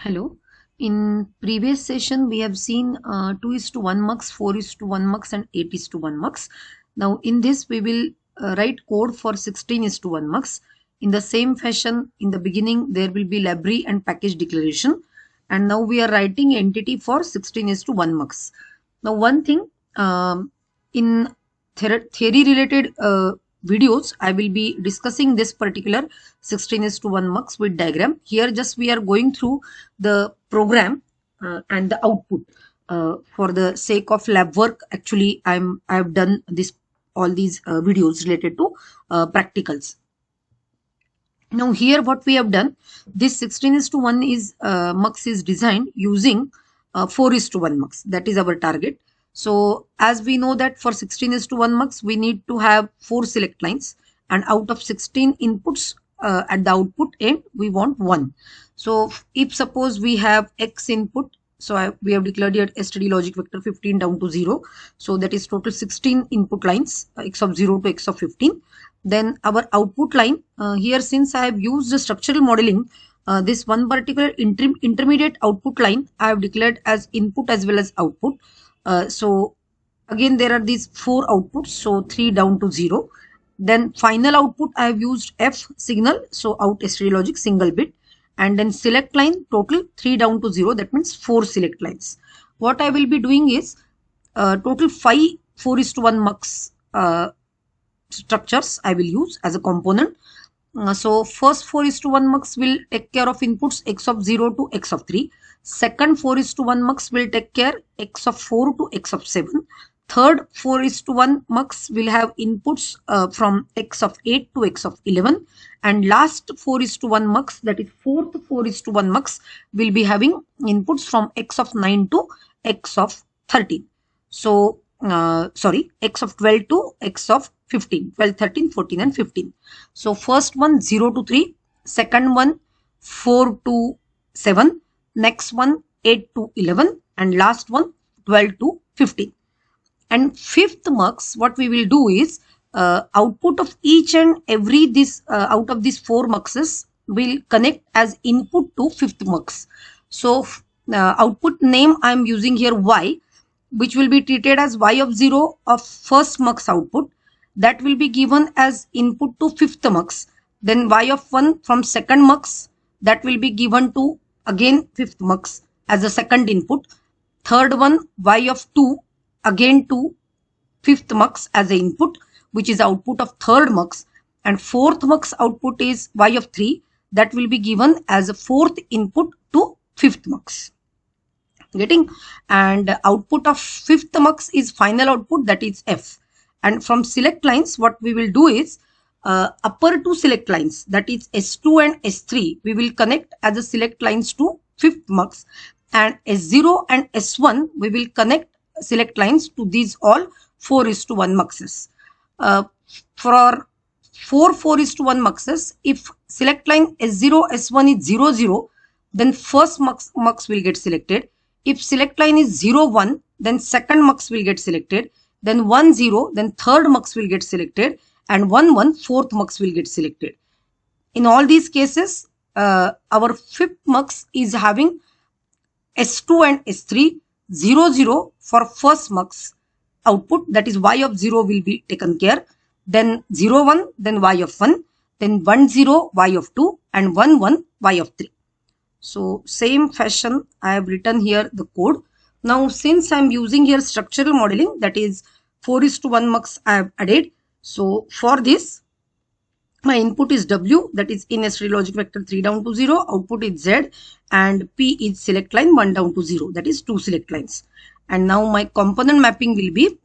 Hello. In previous session, we have seen 2:1 mux, 4:1 mux, and 8:1 mux. Now, in this, we will write code for 16:1 mux. In the same fashion, in the beginning, there will be library and package declaration. And now we are writing entity for 16:1 mux. Now, one thing in theory related videos, I will be discussing this particular 16:1 mux with diagram. Here, just we are going through the program and the output. For the sake of lab work, actually, I've done all these videos related to practicals. Now here what we have done, this 16:1 is mux is designed using 4:1 mux. That is our target. So as we know that for 16:1 mux, we need to have 4 select lines, and out of 16 inputs at the output end, we want 1. So if suppose we have x input, so we have declared here std logic vector 15 down to 0. So that is total 16 input lines, x of 0 to x of 15. Then our output line, here since I have used the structural modeling, this one particular intermediate output line I have declared as input as well as output. So again there are these 4 outputs, so 3 down to 0. Then final output I have used F signal, so out std logic single bit. And then select line total 3 down to 0, that means 4 select lines. What I will be doing is total 5 4:1 mux structures I will use as a component. So first 4:1 mux will take care of inputs x of 0 to x of 3. Second 4:1 mux will take care x of 4 to x of 7. Third 4:1 mux will have inputs from x of 8 to x of 11. And last 4:1 mux, that is fourth 4:1 mux, will be having inputs from x of 9 to x of 13. So x of 12 to x of 15, 12, 13, 14 and 15. So first one 0 to 3, second one 4 to 7, next one 8 to 11, and last one 12 to 15. And fifth mux, what we will do is output of each and every this out of these 4 muxes will connect as input to fifth mux. So output name I am using here y, which will be treated as y of 0 of first mux output. That will be given as input to fifth mux. Then y of 1 from second mux, that will be given to again fifth mux as a second input. Third one y of 2 again to fifth mux as a input, which is output of third mux. And fourth mux output is y of 3, that will be given as a fourth input to fifth mux. Getting? And output of fifth mux is final output, that is f. And from select lines, what we will do is upper 2 select lines, that is S2 and S3, we will connect as a select lines to fifth mux. And S0 and S1, we will connect select lines to these all 4:1 muxes. For 4 4:1 muxes, if select line S0 S1 is 0 0, then first mux will get selected. If select line is 0 1, then second mux will get selected. Then 1 0, then third mux will get selected, and 1 1, fourth mux will get selected. In all these cases, our fifth mux is having S2 and S3, 0 0 for first mux output, that is y of 0 will be taken care. Then 0 1, then y of 1, then 1 0 y of 2, and 1 1 y of 3. So same fashion I have written here the code. Now since I am using here structural modeling, that is 4:1 mux I have added. So for this, my input is w, that is in std logic vector 3 down to 0, output is z, and p is select line 1 down to 0, that is 2 select lines. And now my component mapping will be,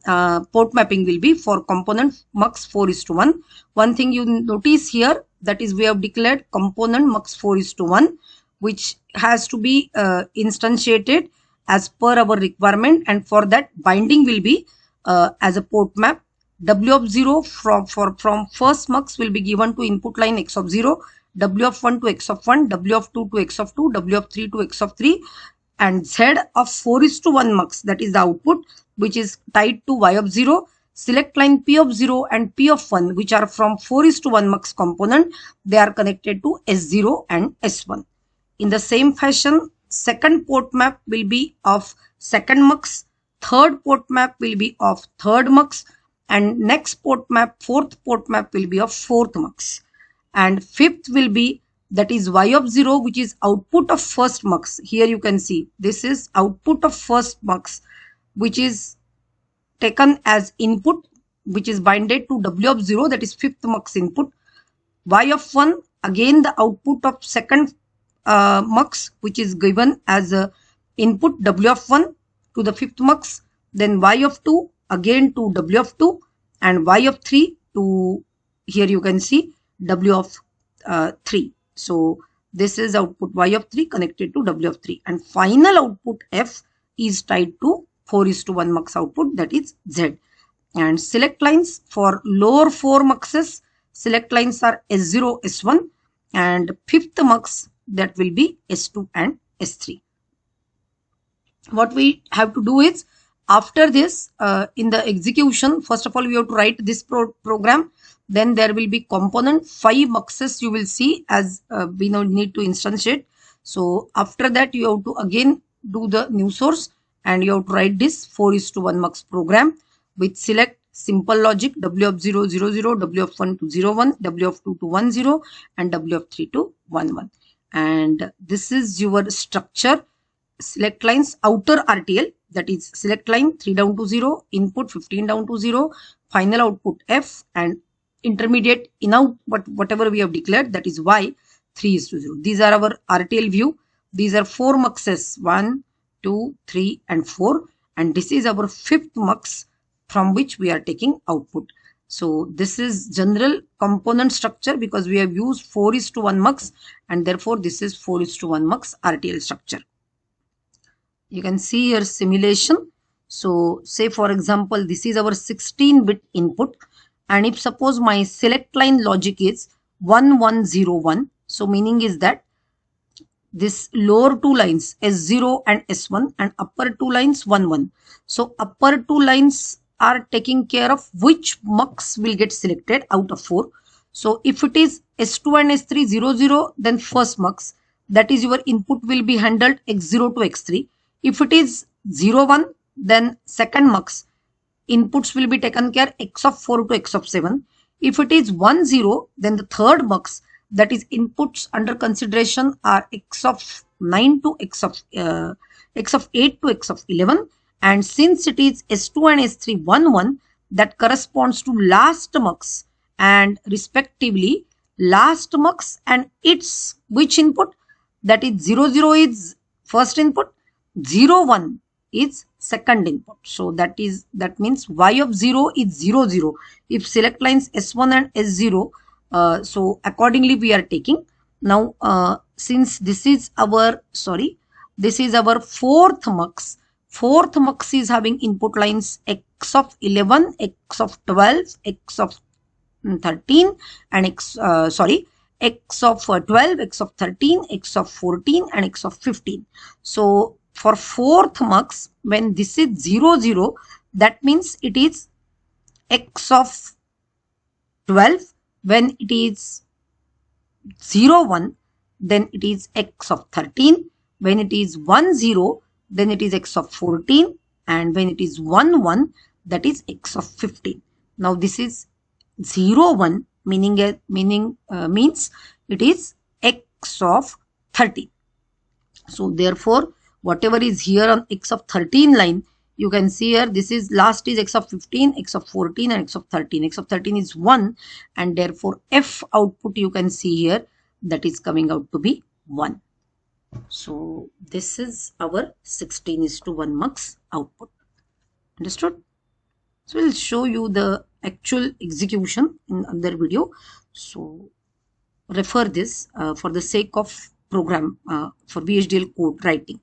port mapping will be for component mux 4:1. One thing you notice here, that is we have declared component mux 4:1, which has to be instantiated as per our requirement, and for that binding will be as a port map. W of 0 from first mux will be given to input line x of 0, W of 1 to x of 1, W of 2 to x of 2, W of 3 to x of 3, and Z of 4:1 mux, that is the output, which is tied to y of 0. Select line P of 0 and P of 1, which are from 4:1 mux component, they are connected to S0 and S1. In the same fashion, second port map will be of second mux, third port map will be of third mux, and next port map, fourth port map will be of fourth mux, and fifth will be, that is y of 0, which is output of first mux. Here you can see this is output of first mux, which is taken as input, which is binded to w of 0, that is fifth mux input. Y of 1, again the output of second mux, which is given as a input w of 1 to the fifth mux, then y of 2 again to w of 2, and y of 3 to, here you can see, w of 3. So this is output y of 3 connected to w of 3, and final output f is tied to 4:1 mux output, that is z. And select lines for lower 4 muxes, select lines are S0, S1, and fifth mux, that will be S2 and S3. What we have to do is, after this, in the execution, first of all we have to write this program. Then there will be component 5 muxes you will see, as we now need to instantiate. So after that you have to again do the new source, and you have to write this 4:1 mux program with select simple logic w of 0 0 0, w of 1 to 0 1, w of 2 to 1 0, and w of 3 to 1 1. And this is your structure. Select lines outer RTL, that is select line 3 down to 0, input 15 down to 0, final output f, and intermediate in out, but whatever we have declared, that is y 3:0. These are our RTL view. These are 4 muxes, 1, 2, 3, and 4, and this is our fifth mux from which we are taking output. So this is general component structure, because we have used 4:1 mux, and therefore this is 4:1 mux RTL structure. You can see here simulation. So say for example, this is our 16-bit input, and if suppose my select line logic is 1101, so meaning is that this lower two lines S0 and S1, and upper two lines 1 1. So upper two lines are taking care of which mux will get selected out of 4. So if it is S2 and S3 0 0, then first mux, that is your input, will be handled x0 to x3. If it is 0 1, then second mux, inputs will be taken care x of 4 to x of 7. If it is 1 0, then the third mux, that is inputs under consideration, are x of 9 to x of 8 to x of 11. And since it is S2 and S3 1 1, that corresponds to last mux, and respectively last mux and its which input, that is 0 0 is first input, 0 1 is second input. So that means y of 0 is 0 0 if select lines S1 and S0. So accordingly we are taking. Now since this is our fourth mux. Fourth mux is having input lines x of 11, x of 12, x of 13, and x of 12, x of 13, x of 14, and x of 15. So for fourth mux, when this is 0 0, that means it is x of 12. When it is 0 1, then it is x of 13. When it is 1 0, then it is x of 14, and when it is 1 1, that is x of 15. Now this is 0 1, means it is x of 13. So therefore whatever is here on x of 13 line, you can see here, this is last is x of 15, x of 14, and x of 13. X of 13 is 1, and therefore f output you can see here, that is coming out to be 1. So this is our 16:1 mux output. Understood? So we'll show you the actual execution in another video. So refer this for the sake of program for VHDL code writing.